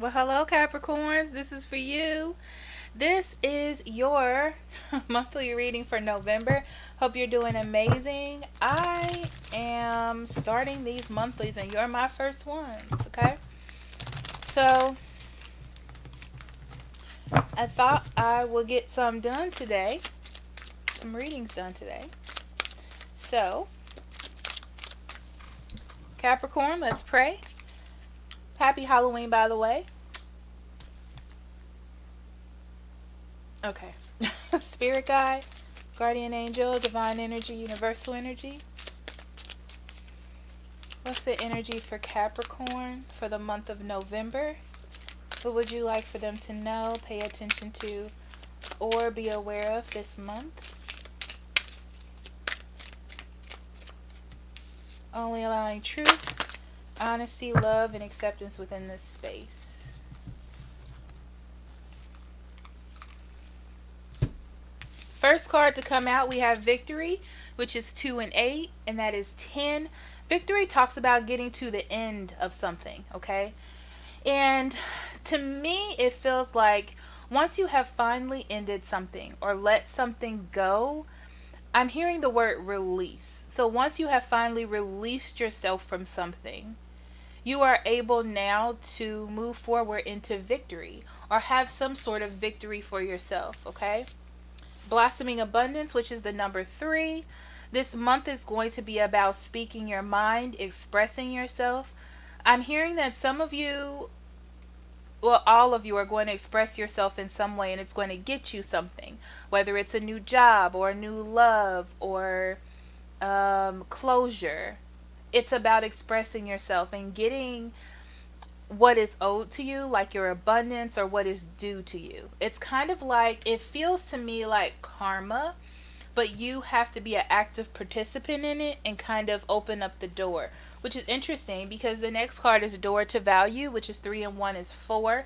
Well, hello, Capricorns. This is for you. This is your monthly reading for November. Hope you're doing amazing. I am starting these monthlies, and you're my first ones, okay? So, I thought I would get some done today, some readings done today. So, Capricorn, let's pray. Happy Halloween, by the way. Okay. Spirit guide, guardian angel, divine energy, universal energy. What's the energy for Capricorn for the month of November? What would you like for them to know, pay attention to, or be aware of this month? Only allowing truth, honesty, love, and acceptance within this space. First card to come out, we have Victory, which is 2 and 8, and that is 10. Victory talks about getting to the end of something, okay? And to me, it feels like once you have finally ended something or let something go, I'm hearing the word release. So once you have finally released yourself from something, you are able now to move forward into victory or have some sort of victory for yourself, okay? Blossoming abundance, which is the number 3. This month is going to be about speaking your mind, expressing yourself. I'm hearing that some of you, well, all of you are going to express yourself in some way, and it's going to get you something, whether it's a new job or a new love or closure. It's about expressing yourself and getting what is owed to you, like your abundance or what is due to you. It's kind of like, it feels to me like karma, but you have to be an active participant in it and kind of open up the door, which is interesting because the next card is door to value, which is 3 and 1 is 4.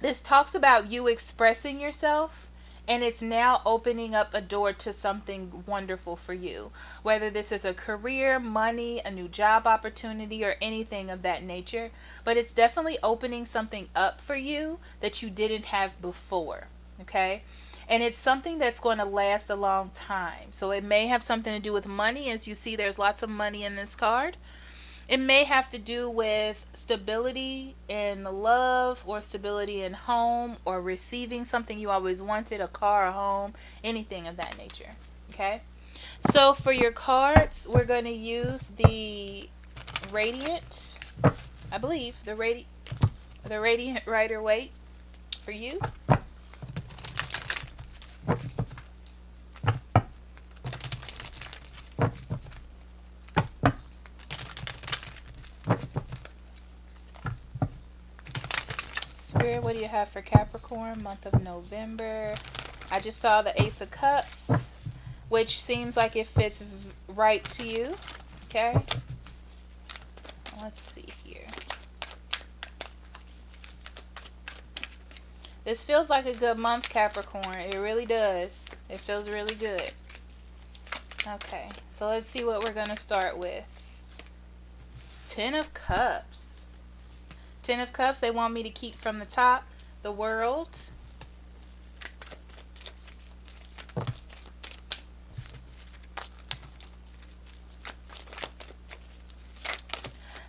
This talks about you expressing yourself, and it's now opening up a door to something wonderful for you, whether this is a career, money, a new job opportunity, or anything of that nature. But it's definitely opening something up for you that you didn't have before, okay? And it's something that's going to last a long time. So it may have something to do with money. As you see, there's lots of money in this card. It may have to do with stability in love or stability in home or receiving something you always wanted, a car, a home, anything of that nature. Okay? So for your cards, we're going to use the Radiant, I believe, the Radiant Rider-Waite for you. Spirit, what do you have for Capricorn, month of November? I just saw the Ace of Cups, which seems like it fits right to you. Okay? Let's see here. This feels like a good month, Capricorn. It really does. It feels really good. Okay, so let's see what we're going to start with. 10 of Cups. 10 of Cups, they want me to keep from the top. The World.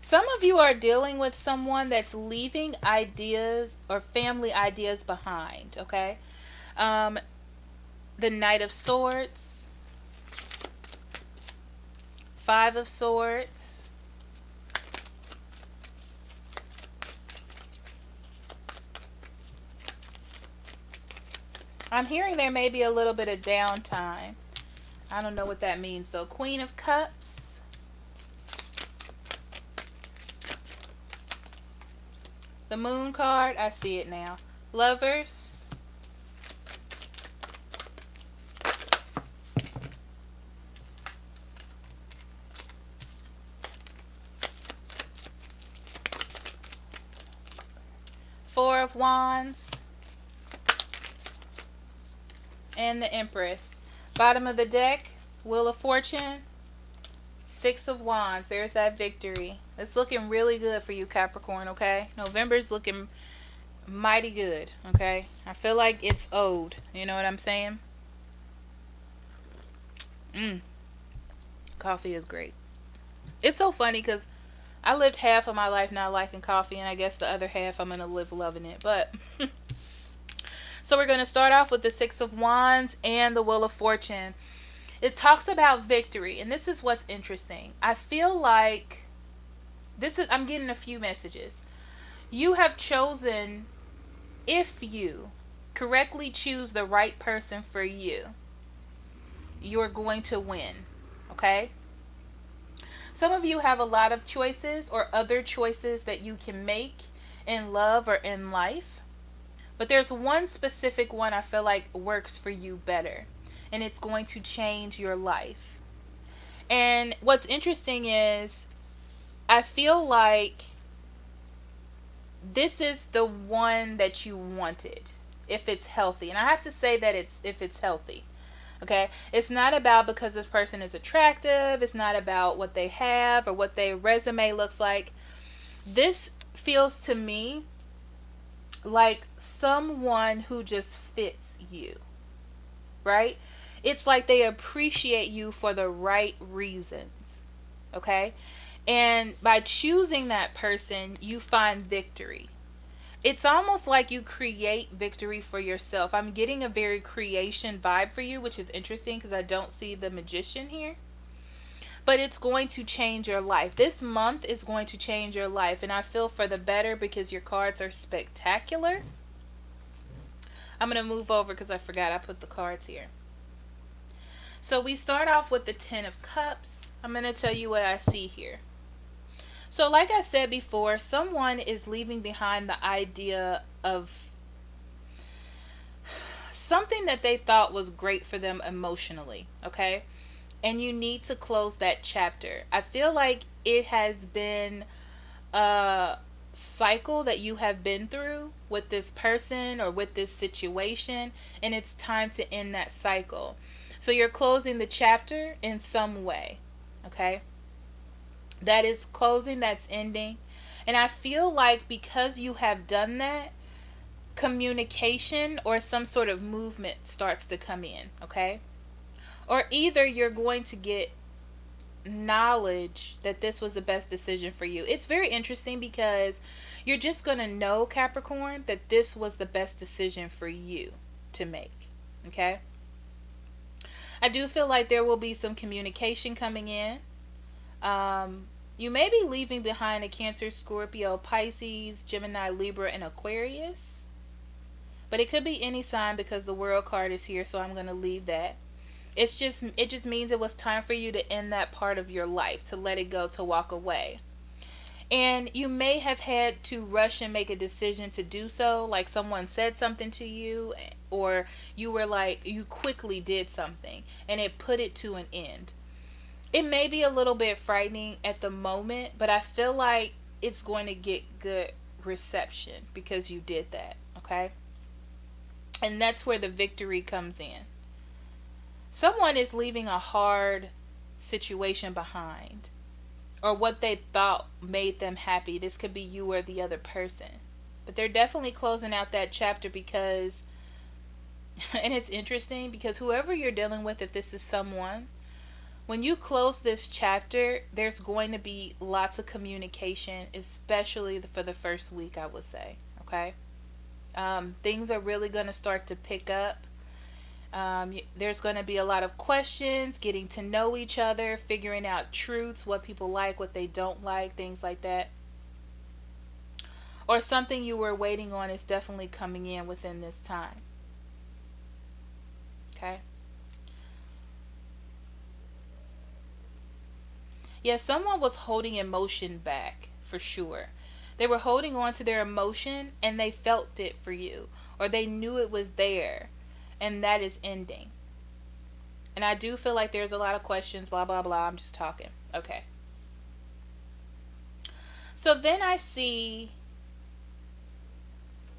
Some of you are dealing with someone that's leaving ideas or family ideas behind, okay? The Knight of Swords. 5 of Swords. I'm hearing there may be a little bit of downtime. I don't know what that means though. Queen of Cups. The Moon card, I see it now. Lovers. Four of Wands. And the Empress. Bottom of the deck, Wheel of Fortune, Six of Wands. There's that victory. It's looking really good for you, Capricorn, okay? November's looking mighty good, okay? I feel like it's owed. You know what I'm saying? Coffee is great. It's so funny because I lived half of my life not liking coffee, and I guess the other half I'm going to live loving it. But so we're going to start off with the Six of Wands and the Wheel of Fortune. It talks about victory, and this is what's interesting. I feel like I'm getting a few messages. You have chosen, if you correctly choose the right person for you, you're going to win, okay? Some of you have a lot of choices or other choices that you can make in love or in life. But there's one specific one I feel like works for you better. And it's going to change your life. And what's interesting is I feel like this is the one that you wanted if it's healthy. And I have to say that if it's healthy. Okay, it's not about because this person is attractive. It's not about what they have or what their resume looks like. This feels to me like someone who just fits you, right? It's like they appreciate you for the right reasons, okay? And by choosing that person, you find victory. It's almost like you create victory for yourself. I'm getting a very creation vibe for you, which is interesting because I don't see the magician here. But it's going to change your life. This month is going to change your life. And I feel for the better because your cards are spectacular. I'm going to move over because I forgot I put the cards here. So we start off with the Ten of Cups. I'm going to tell you what I see here. So like I said before, someone is leaving behind the idea of something that they thought was great for them emotionally, okay? And you need to close that chapter. I feel like it has been a cycle that you have been through with this person or with this situation, and it's time to end that cycle. So you're closing the chapter in some way, okay? That is closing, that's ending. And I feel like because you have done that, communication or some sort of movement starts to come in, okay? Or either you're going to get knowledge that this was the best decision for you. It's very interesting because you're just going to know, Capricorn, that this was the best decision for you to make, okay? I do feel like there will be some communication coming in. You may be leaving behind a Cancer, Scorpio, Pisces, Gemini, Libra, and Aquarius. But it could be any sign because the World card is here, so I'm going to leave that. It just means it was time for you to end that part of your life, to let it go, to walk away. And you may have had to rush and make a decision to do so, like someone said something to you, or you quickly did something and it put it to an end. It may be a little bit frightening at the moment, but I feel like it's going to get good reception because you did that, okay? And that's where the victory comes in. Someone is leaving a hard situation behind, or what they thought made them happy. This could be you or the other person. But they're definitely closing out that chapter because, and it's interesting because whoever you're dealing with, if this is someone, when you close this chapter, there's going to be lots of communication, especially for the first week, I would say. Okay? Things are really going to start to pick up. There's going to be a lot of questions, getting to know each other, figuring out truths, what people like, what they don't like, things like that. Or something you were waiting on is definitely coming in within this time. Okay? Yeah, someone was holding emotion back, for sure. They were holding on to their emotion and they felt it for you, or they knew it was there, and that is ending. And I do feel like there's a lot of questions, blah, blah, blah. I'm just talking. Okay. So then I see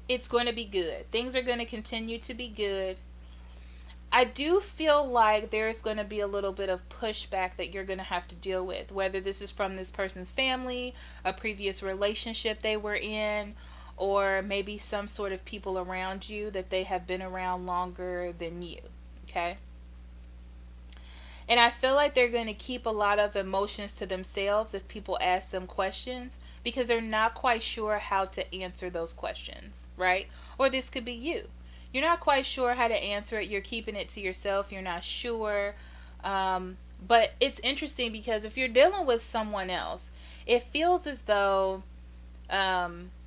it's going to be good. Things are going to continue to be good. I do feel like there's going to be a little bit of pushback that you're going to have to deal with, whether this is from this person's family, a previous relationship they were in, or maybe some sort of people around you that they have been around longer than you. Okay? And I feel like they're going to keep a lot of emotions to themselves if people ask them questions because they're not quite sure how to answer those questions, right? Or this could be you. You're not quite sure how to answer it. You're keeping it to yourself. You're not sure. But it's interesting because if you're dealing with someone else, it feels as though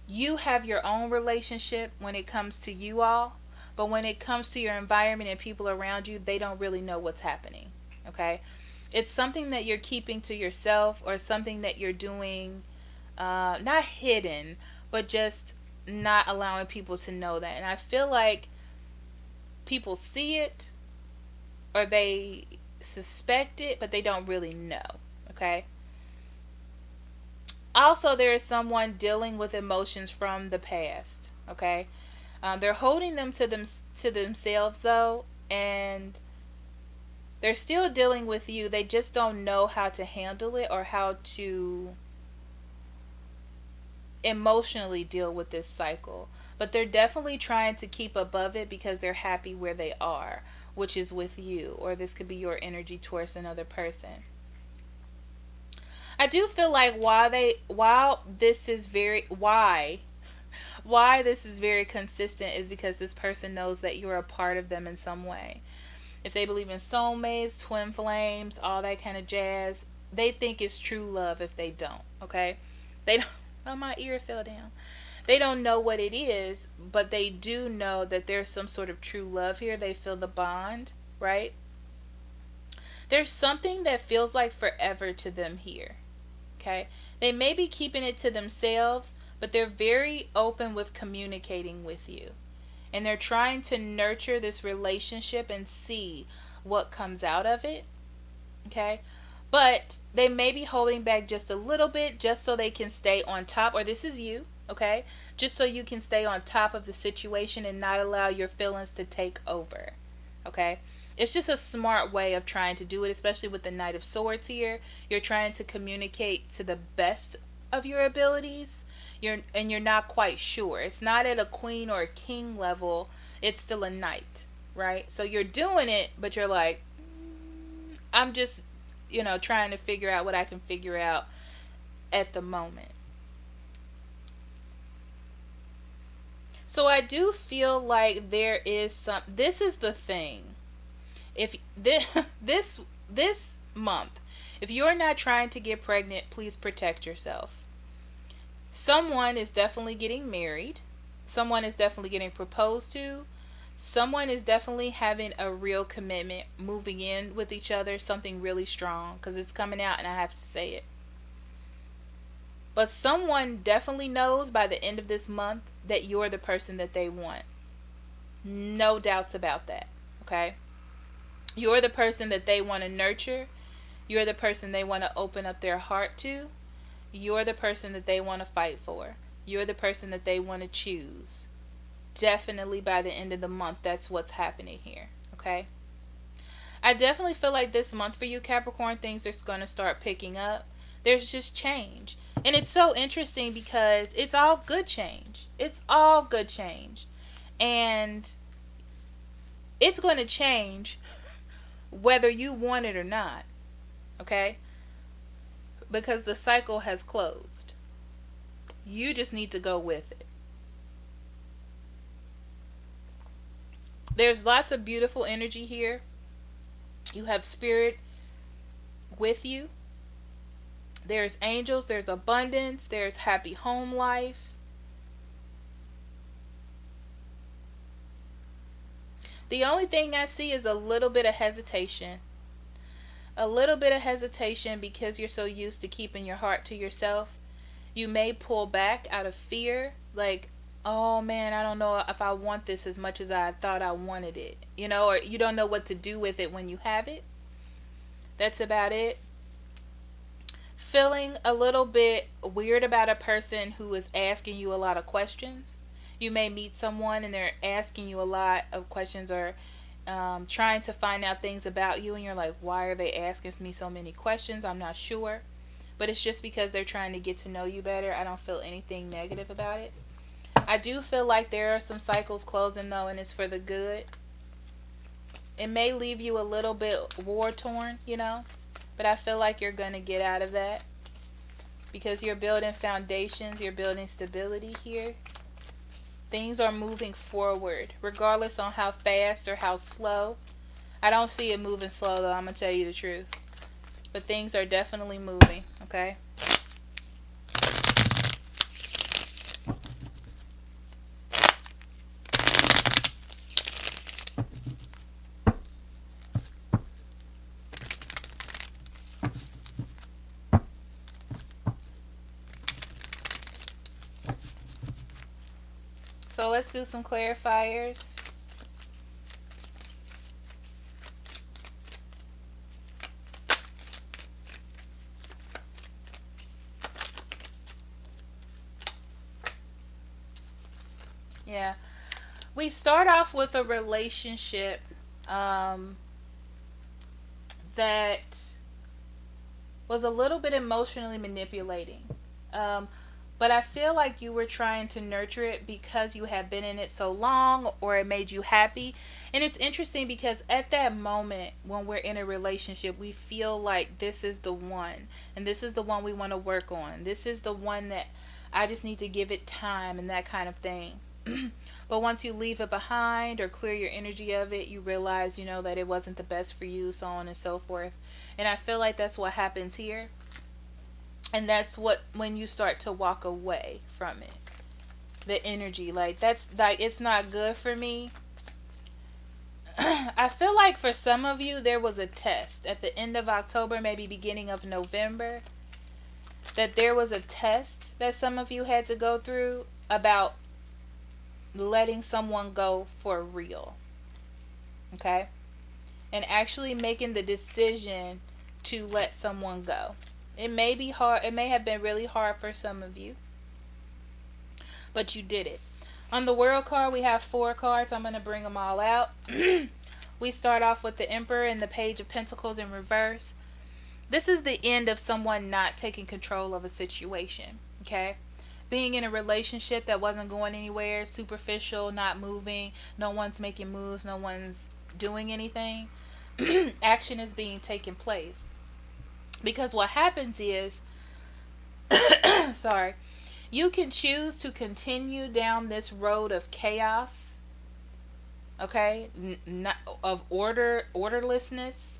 you have your own relationship when it comes to you all. But when it comes to your environment and people around you, they don't really know what's happening. Okay? It's something that you're keeping to yourself or something that you're doing not hidden, but just not allowing people to know that. And I feel like people see it or they suspect it, but they don't really know. Okay? Also, there is someone dealing with emotions from the past. Okay? They're holding them to themselves though, and they're still dealing with you. They just don't know how to handle it or how to emotionally deal with this cycle. But they're definitely trying to keep above it because they're happy where they are, which is with you, or this could be your energy towards another person. I do feel like while this is very why this is very consistent is because this person knows that you're a part of them in some way. If they believe in soulmates, twin flames, all that kind of jazz, they think it's true love if they don't, okay? They don't, oh, my ear fell down. They don't know what it is, but they do know that there's some sort of true love here. They feel the bond, right? There's something that feels like forever to them here, okay? They may be keeping it to themselves, but they're very open with communicating with you. And they're trying to nurture this relationship and see what comes out of it, okay? But they may be holding back just a little bit just so they can stay on top, or this is you, okay? Just so you can stay on top of the situation and not allow your feelings to take over, okay? It's just a smart way of trying to do it, especially with the Knight of Swords here. You're trying to communicate to the best of your abilities. You're not quite sure. It's not at a queen or a king level. It's still a knight, right? So you're doing it, but you're like, I'm just, trying to figure out what I can figure out at the moment. So I do feel like there is some. This is the thing. If this this month, if you're not trying to get pregnant, please protect yourself. Someone is definitely getting married. Someone is definitely getting proposed to. Someone is definitely having a real commitment, moving in with each other, something really strong, because it's coming out and I have to say it. But someone definitely knows by the end of this month that you're the person that they want. No doubts about that, okay? You're the person that they want to nurture. You're the person they want to open up their heart to. You're the person that they want to fight for. You're the person that they want to choose. Definitely by the end of the month, that's what's happening here, okay? I definitely feel like this month for you, Capricorn, things are going to start picking up. There's just change. And it's so interesting because it's all good change. It's all good change. And it's going to change whether you want it or not, okay? Because the cycle has closed. You just need to go with it. There's lots of beautiful energy here. You have spirit with you. There's angels, there's abundance, there's happy home life. The only thing I see is a little bit of hesitation. A little bit of hesitation because you're so used to keeping your heart to yourself. You may pull back out of fear, like, oh man, I don't know if I want this as much as I thought I wanted it. Or you don't know what to do with it when you have it. That's about it. Feeling a little bit weird about a person who is asking you a lot of questions. You may meet someone and they're asking you a lot of questions, or trying to find out things about you, and you're like, why are they asking me so many questions? I'm not sure. But it's just because they're trying to get to know you better. I don't feel anything negative about it. I do feel like there are some cycles closing though, and it's for the good. It may leave you a little bit war torn, but I feel like you're going to get out of that because you're building foundations, you're building stability here. Things are moving forward, regardless on how fast or how slow. I don't see it moving slow though, I'm going to tell you the truth. But things are definitely moving, okay? So let's do some clarifiers. Yeah. We start off with a relationship that was a little bit emotionally manipulating. But I feel like you were trying to nurture it because you had been in it so long, or it made you happy. And it's interesting because at that moment when we're in a relationship, we feel like this is the one, and this is the one we want to work on. This is the one that I just need to give it time and that kind of thing. But once you leave it behind or clear your energy of it, you realize, that it wasn't the best for you, so on and so forth. And I feel like that's what happens here. And that's when you start to walk away from it. The energy, that's it's not good for me. I feel like for some of you, there was a test at the end of October, maybe beginning of November, that there was a test that some of you had to go through about letting someone go for real. Okay? And actually making the decision to let someone go. It may be hard. It may have been really hard for some of you, but you did it. On the World card, we have 4 cards. I'm going to bring them all out. We start off with the Emperor and the Page of Pentacles in reverse. This is the end of someone not taking control of a situation, okay? Being in a relationship that wasn't going anywhere, superficial, not moving, no one's making moves, no one's doing anything. Action is being taken place. Because what happens is, sorry, you can choose to continue down this road of chaos, okay, not of orderlessness.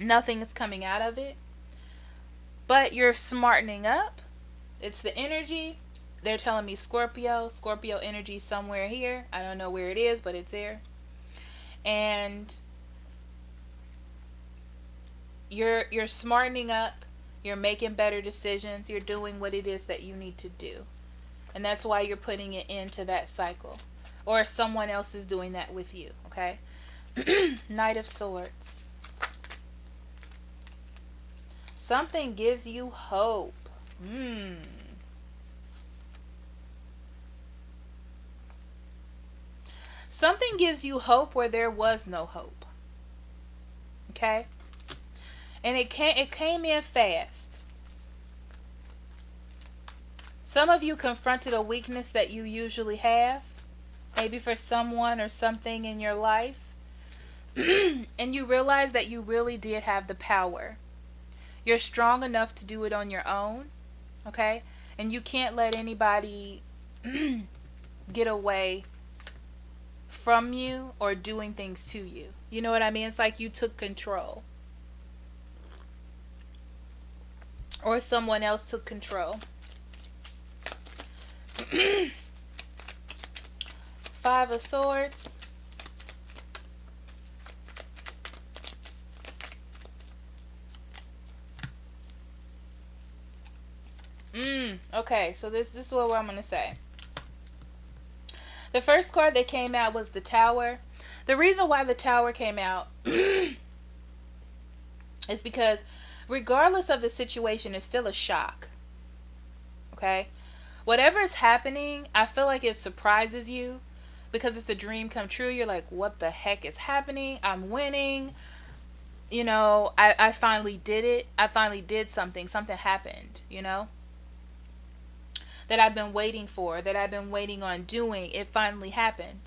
Nothing is coming out of it, but you're smartening up. It's the energy. They're telling me Scorpio energy somewhere here. I don't know where it is, but it's there. And you're smartening up, you're making better decisions, you're doing what it is that you need to do. And that's why you're putting it into that cycle. Or someone else is doing that with you, okay? Knight of Swords. Something gives you hope. Something gives you hope where there was no hope. Okay? And it came in fast. Some of you confronted a weakness that you usually have, maybe for someone or something in your life, and you realize that you really did have the power. You're strong enough to do it on your own, okay? And you can't let anybody get away from you or doing things to you. You know what I mean? It's like you took control. Or someone else took control. 5 of Swords. Okay, so this is what I'm going to say. The first card that came out was the Tower. The reason why the Tower came out is because regardless of the situation, it's still a shock. Okay? Whatever is happening, I feel like it surprises you. because it's a dream come true. You're like, what the heck is happening? I'm winning. You know, I finally did it. I finally did something. Something happened, you know, that I've been waiting for, that I've been waiting on doing. It finally happened.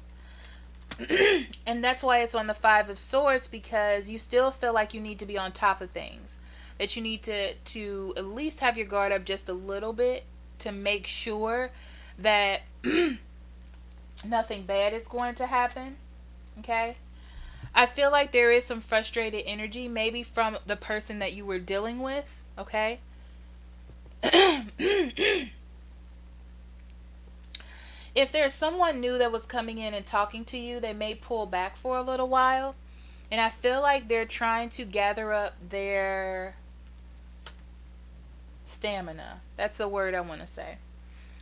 And that's why it's on the Five of Swords, because you still feel like you need to be on top of things. That you need to at least have your guard up just a little bit to make sure that nothing bad is going to happen. Okay? I feel like there is some frustrated energy, maybe from the person that you were dealing with. Okay? If there's someone new that was coming in and talking to you, they may pull back for a little while. And I feel like they're trying to gather up their stamina. That's the word I want to say.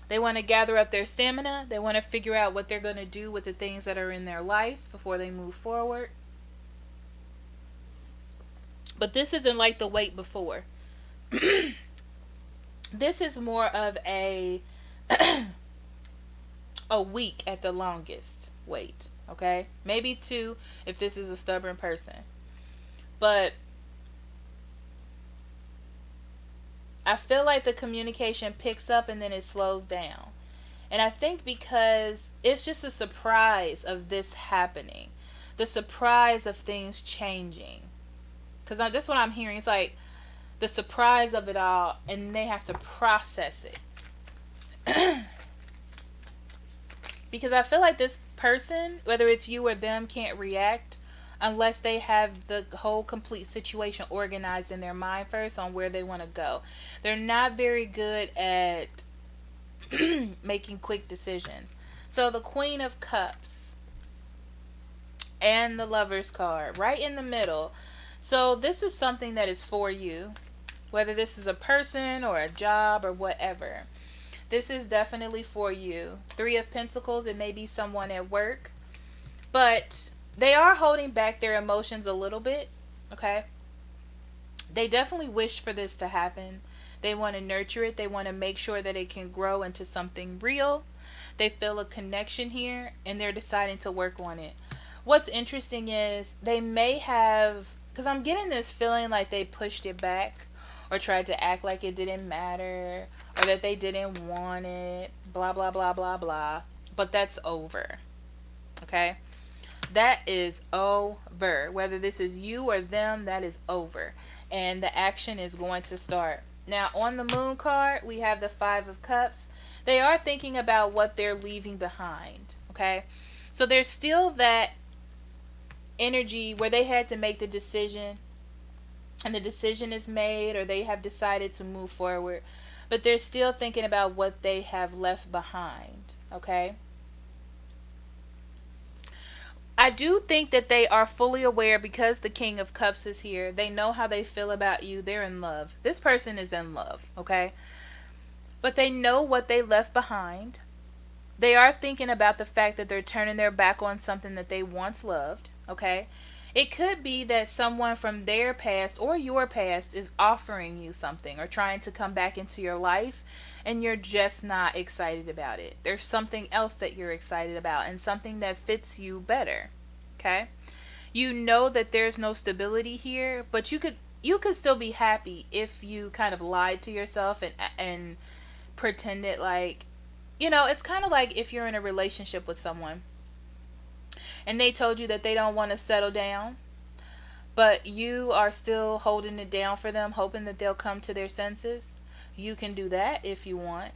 They want to gather up their stamina. They want to figure out what they're going to do with the things that are in their life before they move forward. But this isn't like the wait before. This is more of a a week at the longest wait. Okay? Maybe 2 if this is a stubborn person. But I feel like the communication picks up and then it slows down. And I think because it's just a surprise of this happening. The surprise of things changing. Because that's what I'm hearing. It's like the surprise of it all, and they have to process it. Because I feel like this person, whether it's you or them, can't react unless they have the whole complete situation organized in their mind first on where they want to go. They're not very good at making quick decisions. So the Queen of Cups and the Lover's card right in the middle. So this is something that is for you, whether this is a person or a job or whatever. This is definitely for you. 3 of Pentacles, it may be someone at work. But they are holding back their emotions a little bit, okay? They definitely wish for this to happen. They want to nurture it. They want to make sure that it can grow into something real. They feel a connection here, and they're deciding to work on it. What's interesting is they may have, because I'm getting this feeling like they pushed it back or tried to act like it didn't matter or that they didn't want it, blah, blah, blah, blah, blah. But that's over, okay? That is over. Whether this is you or them, that is over. And the action is going to start. Now, on the Moon card, we have the 5 of Cups. They are thinking about what they're leaving behind, okay? So there's still that energy where they had to make the decision, and the decision is made, or they have decided to move forward. But they're still thinking about what they have left behind, okay? I do think that they are fully aware, because the King of Cups is here. They know how they feel about you. They're in love. This person is in love, okay? But they know what they left behind. They are thinking about the fact that they're turning their back on something that they once loved, okay? It could be that someone from their past or your past is offering you something or trying to come back into your life, and you're just not excited about it. There's something else that you're excited about, and something that fits you better, okay? You know that there's no stability here, but you could still be happy if you kind of lied to yourself and pretended like, you know, it's kind of like if you're in a relationship with someone and they told you that they don't want to settle down, but you are still holding it down for them, hoping that they'll come to their senses. You can do that if you want,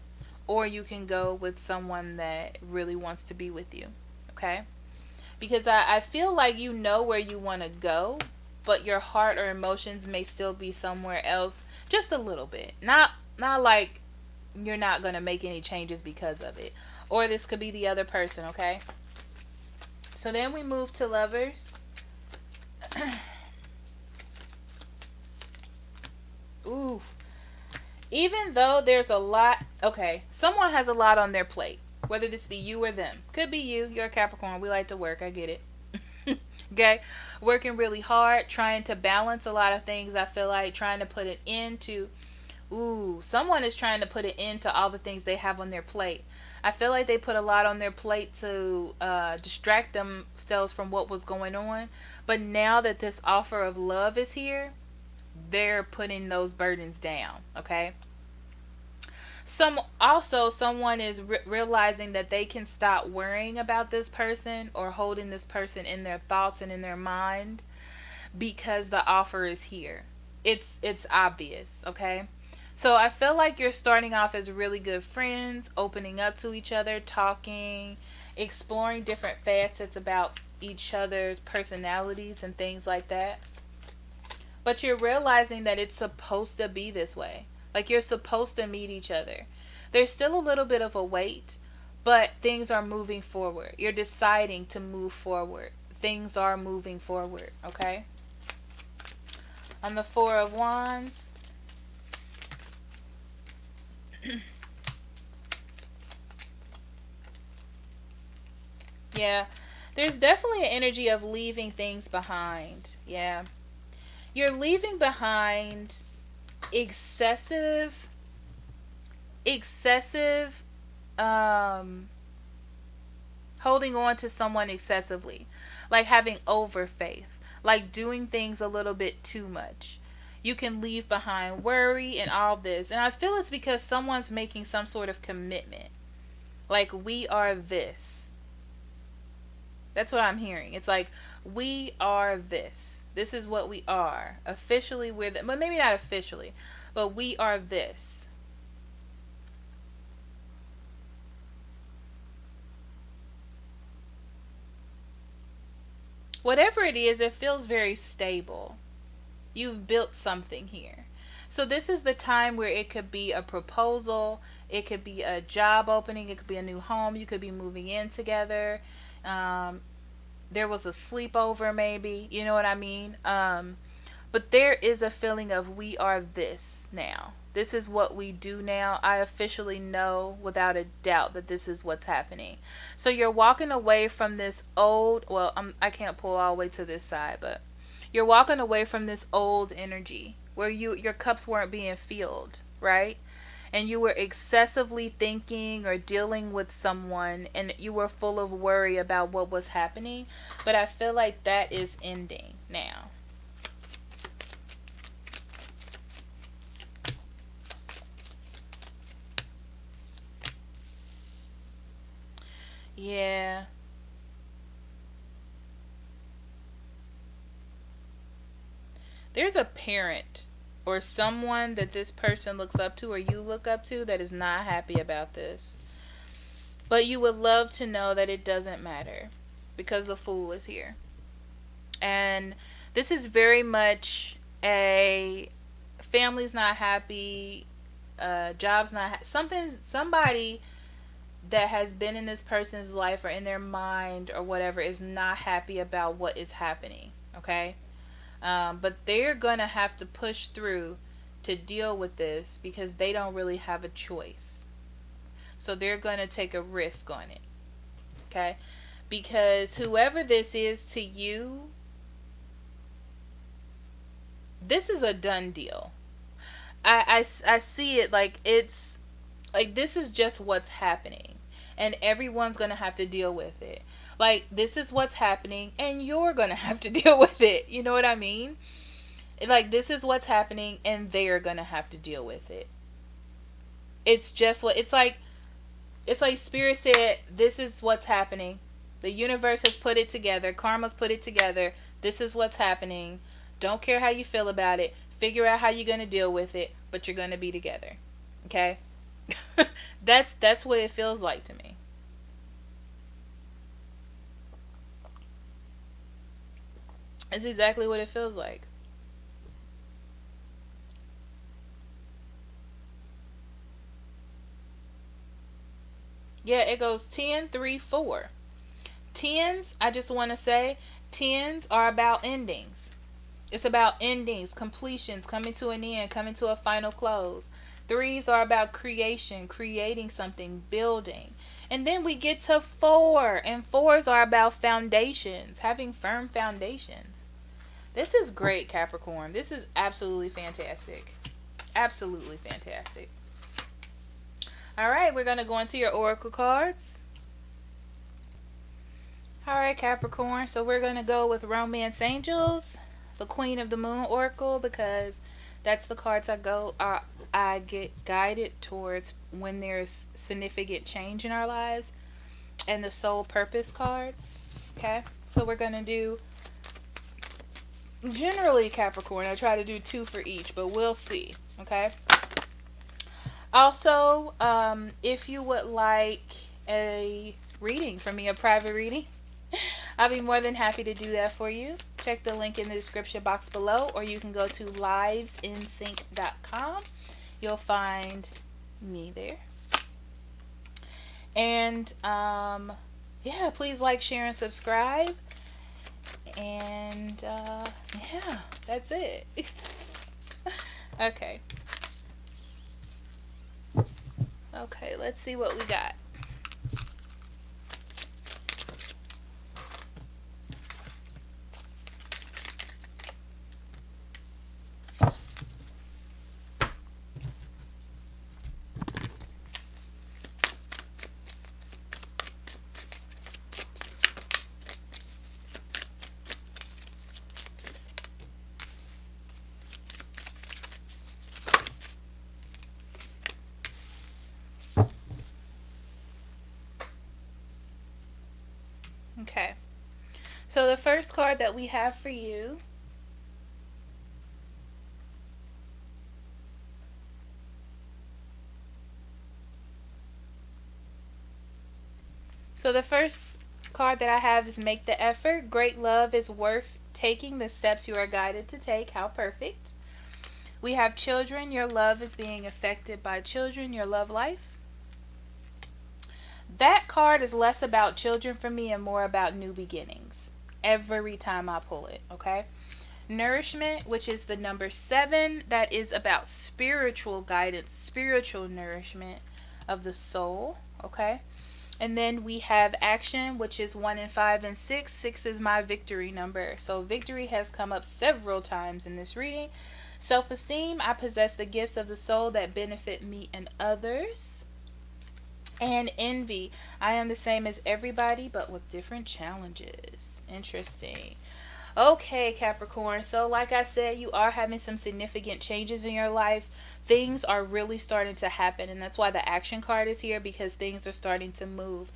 or you can go with someone that really wants to be with you, okay? Because I feel like you know where you want to go, but your heart or emotions may still be somewhere else, just a little bit. Not like you're not going to make any changes because of it. Or this could be the other person, okay? So then we move to Lovers. Ooh. Even though there's a lot, okay, someone has a lot on their plate. Whether this be you or them. Could be you. You're a Capricorn. We like to work. I get it. Okay? Working really hard. Trying to balance a lot of things. I feel like trying to put an end to Ooh, someone is trying to put an end to all the things they have on their plate. I feel like they put a lot on their plate to distract themselves from what was going on. But now that this offer of love is here, they're putting those burdens down. Okay. Someone is realizing that they can stop worrying about this person or holding this person in their thoughts and in their mind because the offer is here. It's obvious, okay? So I feel like you're starting off as really good friends, opening up to each other, talking, exploring different facets about each other's personalities and things like that. But you're realizing that it's supposed to be this way. Like you're supposed to meet each other. There's still a little bit of a wait, but things are moving forward. You're deciding to move forward. Things are moving forward, okay? On the Four of Wands, yeah, there's definitely an energy of leaving things behind. Yeah. You're leaving behind excessive excessive um holding on to someone excessively, like having over faith, like doing things a little bit too much. You can leave behind worry and all this, and I feel it's because someone's making some sort of commitment, like we are this. That's what I'm hearing. It's like we are this. This is what we are. Officially we're that, but maybe not officially, but we are this. Whatever it is, it feels very stable. You've built something here. So this is the time where it could be a proposal, it could be a job opening, it could be a new home, you could be moving in together. Um, there was a sleepover maybe, you know what I mean? But there is a feeling of we are this now. This is what we do now. I officially know without a doubt that this is what's happening. So you're walking away from this old, well, I can't pull all the way to this side, but you're walking away from this old energy where your cups weren't being filled, right? And you were excessively thinking or dealing with someone and you were full of worry about what was happening. But I feel like that is ending now. Yeah. There's a parent or someone that this person looks up to or you look up to that is not happy about this. But you would love to know that it doesn't matter because the Fool is here. And this is very much a family's not happy, job's not somebody that has been in this person's life or in their mind or whatever is not happy about what is happening, okay? But they're gonna have to push through to deal with this because they don't really have a choice. So they're gonna take a risk on it, okay? Because whoever this is to you, this is a done deal. I see it like it's like this is just what's happening and everyone's gonna have to deal with it. Like this is what's happening and you're gonna have to deal with it. You know what I mean? It's like this is what's happening and they're gonna have to deal with it. It's just what it's like spirit said this is what's happening. The universe has put it together, karma's put it together. This is what's happening. Don't care how you feel about it. Figure out how you're gonna deal with it, but you're gonna be together. Okay? That's what it feels like to me. It's exactly what it feels like. Yeah, it goes 10, 3, 4. Tens, I just want to say, tens are about endings. It's about endings, completions, coming to an end, coming to a final close. Threes are about creation, creating something, building. And then we get to four, and fours are about foundations, having firm foundations. This is great, Capricorn. This is absolutely fantastic. Absolutely fantastic. All right, we're going to go into your oracle cards. All right, Capricorn. So we're going to go with Romance Angels, the Queen of the Moon Oracle, because that's the cards I get guided towards when there's significant change in our lives, and the Soul Purpose cards. Okay? So we're going to do, generally, Capricorn, I try to do 2 for each, but we'll see. Okay? Also, if you would like a reading from me, a private reading, I'll be more than happy to do that for you. Check the link in the description box below, or you can go to livesinsync.com. You'll find me there. And yeah, please like, share, and subscribe. And yeah, that's it. Okay. Okay, let's see what we got. Okay. So the first card that we have for you So the first card that I have is Make the Effort. Great love is worth taking the steps you are guided to take. How perfect. We have Children. Your love is being affected by children. Your love life. That card is less about children for me and more about new beginnings every time I pull it, okay? Nourishment, which is the number 7, that is about spiritual guidance, spiritual nourishment of the soul, okay? And then we have Action, which is 1 and 5 and 6. 6 is my victory number. So victory has come up several times in this reading. Self-esteem, I possess the gifts of the soul that benefit me and others. And envy, I am the same as everybody but with different challenges. Interesting. Okay, Capricorn. So like I said, you are having some significant changes in your life. Things are really starting to happen, and that's why the Action card is here, because things are starting to move.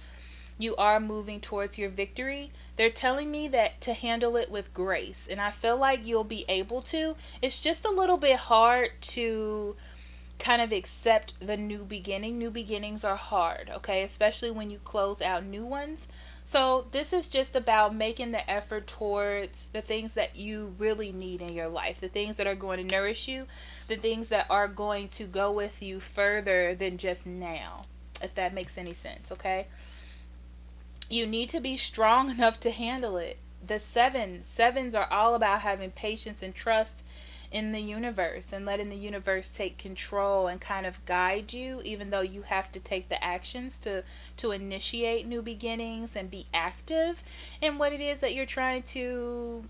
You are moving towards your victory. They're telling me that to handle it with grace, and I feel like you'll be able to. It's just a little bit hard to kind of accept the new beginning. New beginnings are hard, okay? Especially when you close out new ones. So this is just about making the effort towards the things that you really need in your life, the things that are going to nourish you, the things that are going to go with you further than just now, if that makes any sense, okay? You need to be strong enough to handle it. The sevens are all about having patience and trust in the universe and letting the universe take control and kind of guide you, even though you have to take the actions to initiate new beginnings and be active in what it is that you're trying to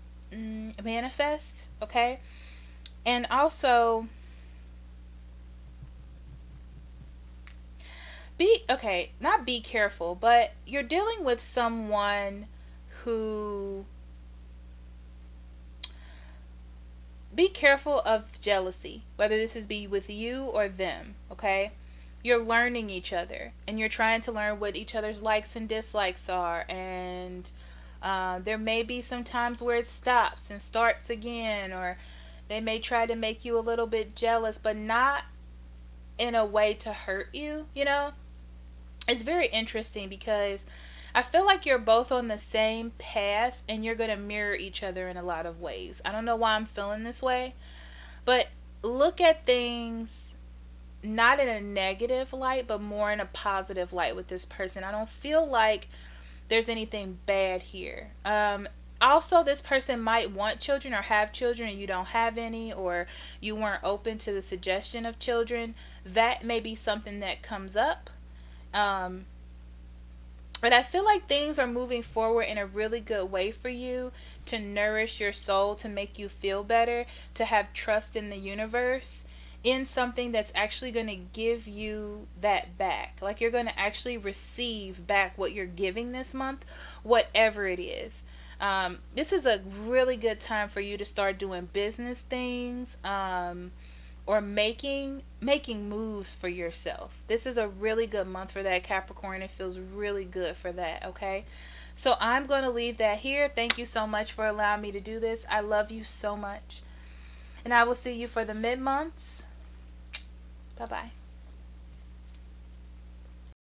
manifest, okay? And also not be careful, but you're dealing with someone who, be careful of jealousy, whether this is be with you or them, okay? You're learning each other, and you're trying to learn what each other's likes and dislikes are, and there may be some times where it stops and starts again, or they may try to make you a little bit jealous, but not in a way to hurt you, you know? It's very interesting because I feel like you're both on the same path and you're going to mirror each other in a lot of ways. I don't know why I'm feeling this way, but look at things not in a negative light, but more in a positive light with this person. I don't feel like there's anything bad here. Also, this person might want children or have children and you don't have any, or you weren't open to the suggestion of children. That may be something that comes up. But I feel like things are moving forward in a really good way for you, to nourish your soul, to make you feel better, to have trust in the universe. in something that's actually going to give you that back. Like you're going to actually receive back what you're giving this month, whatever it is. This is a really good time for you to start doing business things, or making moves for yourself. This is a really good month for that, Capricorn. It feels really good for that, okay? So I'm going to leave that here. Thank you so much for allowing me to do this. I love you so much. And I will see you for the mid months. Bye bye.